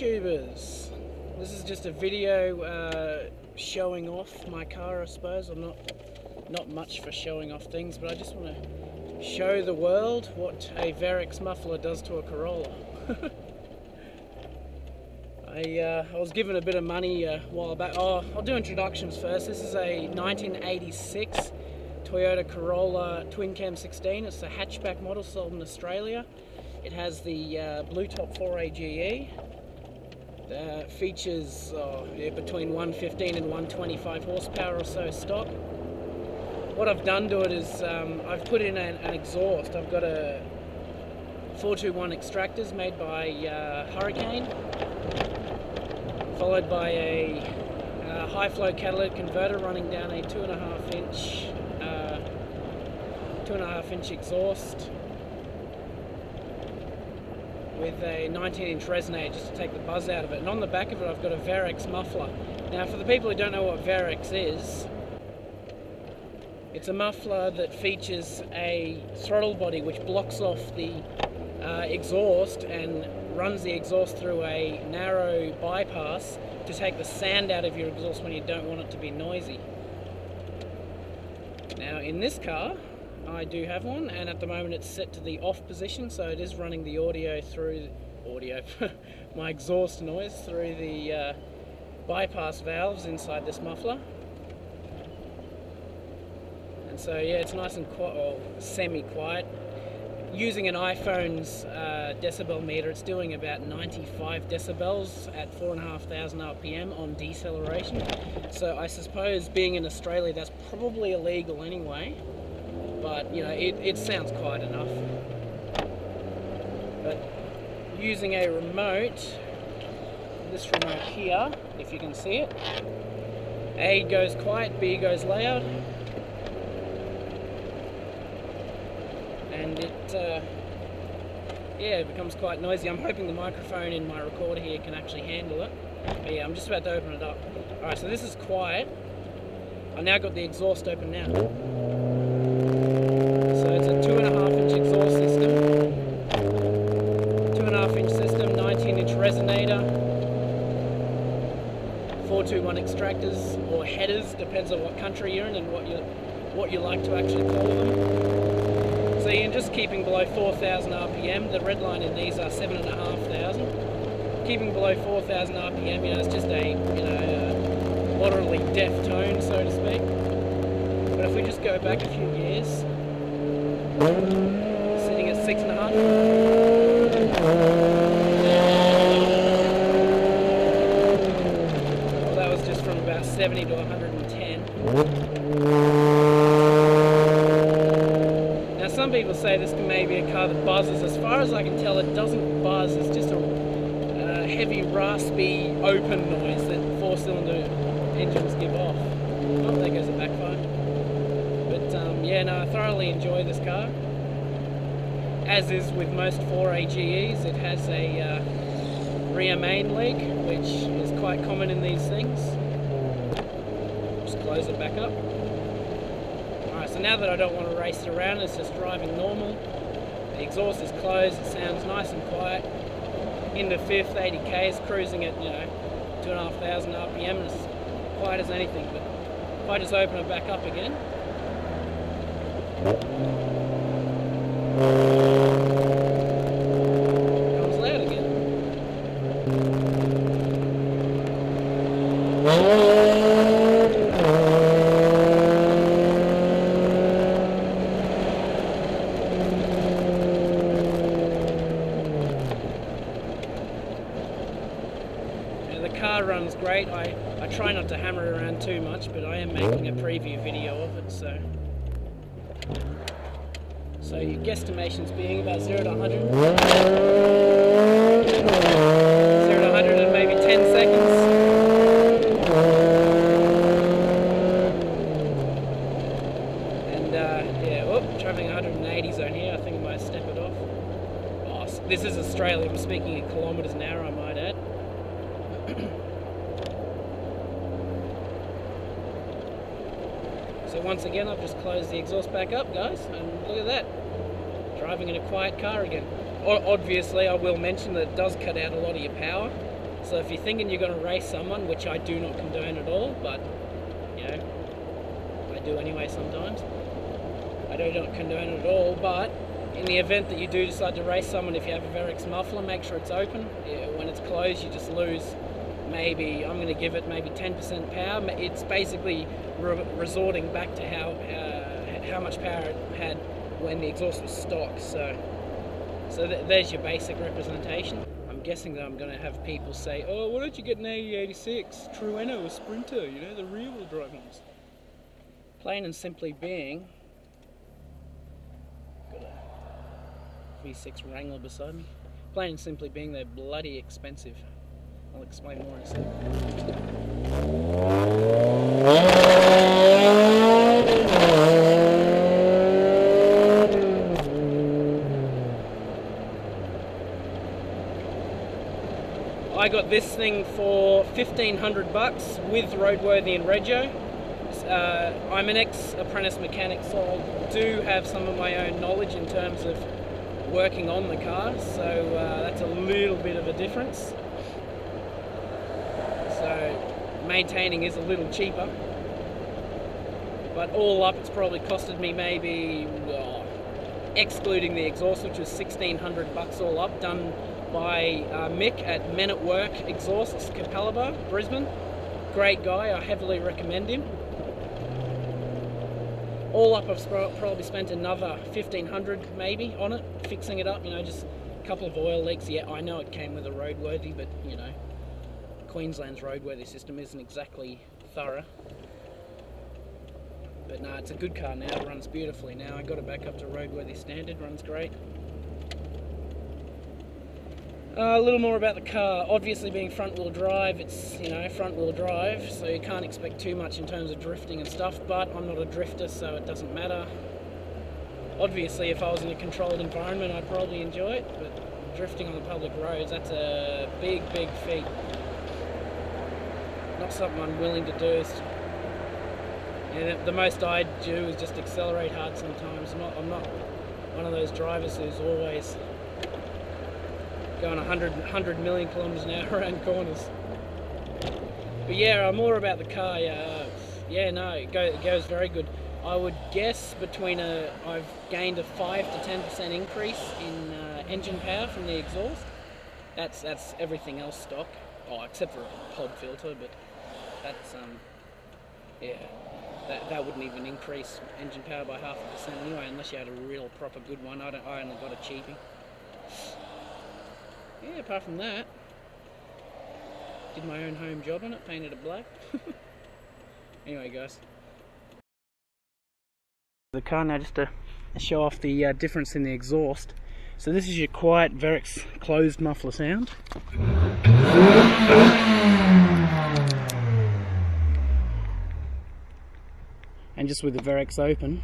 YouTubers, this is just a video showing off my car, I suppose. I'm not much for showing off things, but I just want to show the world what a Varex muffler does to a Corolla. I was given a bit of money a while back. Oh, I'll do introductions first. This is a 1986 Toyota Corolla TWINCAM 16. It's a hatchback model sold in Australia. It has the blue top 4AGE. Features between 115 and 125 horsepower or so stock. What I've done to it is I've put in an exhaust. I've got a 421 extractors made by Hurricane, followed by a high flow catalytic converter running down a 2.5 inch exhaust with a 19-inch resonator just to take the buzz out of it. And on the back of it I've got a Varex muffler. Now, for the people who don't know what Varex is, it's a muffler that features a throttle body which blocks off the exhaust and runs the exhaust through a narrow bypass to take the sand out of your exhaust when you don't want it to be noisy. Now, in this car I do have one, and at the moment it's set to the off position, so it is running the my exhaust noise through the bypass valves inside this muffler. And so yeah, it's nice and quiet, or semi-quiet. Using an iPhone's decibel meter, it's doing about 95 decibels at 4,500 RPM on deceleration. So I suppose, being in Australia, that's probably illegal anyway. But you know, it sounds quiet enough. But using a remote, this remote here, if you can see it, A goes quiet, B goes loud, and it becomes quite noisy. I'm hoping the microphone in my recorder here can actually handle it. But yeah, I'm just about to open it up. Alright, so this is quiet. I now got the exhaust open now. So it's a 2.5 inch exhaust system, 2.5 inch system, 19-inch resonator, 421 extractors or headers, depends on what country you're in and what you like to actually call them. So you're just keeping below 4,000 RPM. The red line in these are 7,500. Keeping below 4,000 RPM, you know, it's just a moderately deaf tone, so to speak. But if we just go back a few years, sitting at 6.5. Well, that was just from about 70 to 110. Now, some people say this may be a car that buzzes. As far as I can tell, it doesn't buzz. It's just a heavy, raspy, open noise that four-cylinder engines give off. Oh, there goes a backfire. But yeah, no, I thoroughly enjoy this car. As is with most 4AGEs, it has a rear main leak, which is quite common in these things. Just close it back up. Alright, so now that I don't want to race it around, it's just driving normal. The exhaust is closed, it sounds nice and quiet. Into fifth, 80 k's, cruising at 2,500 RPM, and it's quiet as anything. But if I just open it back up again, comes loud again. The car runs great. I try not to hammer it around too much, but I am making a preview video of it, so your guesstimations being about 0 to 100. 0 to 100 in maybe 10 seconds. And yeah, traveling 180 zone here. I think I might step it off. Oh, this is Australia. I'm speaking in kilometres an hour, I might add. So once again, I've just closed the exhaust back up, guys, and look at that. Driving in a quiet car again. Obviously, I will mention that it does cut out a lot of your power. So if you're thinking you're going to race someone, which I do not condone at all, but you know, I do anyway sometimes. I do not condone it at all, but in the event that you do decide to race someone, if you have a Varex muffler, make sure it's open. When it's closed, you just lose maybe, I'm going to give it maybe 10% power. It's basically resorting back to how much power it had when the exhaust was stock. So there's your basic representation. I'm guessing that I'm going to have people say, oh, why don't you get an AE86 Trueno, a Sprinter, you know, the rear-wheel drive ones. Plain and simply being, got a V6 Wrangler beside me. Plain and simply being, they're bloody expensive. I'll explain more in a second. I got this thing for $1,500 with roadworthy and rego. I'm an ex-apprentice mechanic, so I do have some of my own knowledge in terms of working on the car, so that's a little bit of a difference. So maintaining is a little cheaper, but all up it's probably costed me maybe, excluding the exhaust, which was $1,600 all up, done by Mick at Men at Work Exhausts, Capalaba, Brisbane. Great guy, I heavily recommend him. All up I've probably spent another $1,500 maybe on it, fixing it up, you know, just a couple of oil leaks. Yeah, I know it came with a roadworthy, but you know, Queensland's roadworthy system isn't exactly thorough. But no, it's a good car now, it runs beautifully now. I got it back up to roadworthy standard, runs great. A little more about the car. Obviously being front wheel drive, it's, you know, front wheel drive, so you can't expect too much in terms of drifting and stuff, but I'm not a drifter, so it doesn't matter. Obviously if I was in a controlled environment I'd probably enjoy it, but drifting on the public roads, that's a big feat. Not something I'm willing to do. The most I do is just accelerate hard sometimes. I'm not one of those drivers who's always going 100 million kilometers an hour around corners. But yeah, more about the car. Yeah, no, it goes very good. I would guess I've gained a 5 to 10% increase in engine power from the exhaust. That's everything else stock, except for a pod filter, but that's yeah, that wouldn't even increase engine power by 0.5% anyway, unless you had a real proper good one. I only got a cheapie. Yeah, apart from that, did my own home job on it, painted it black. Anyway guys, the car now, just to show off the difference in the exhaust. So this is your quiet Varex closed muffler sound. And just with the Varex open,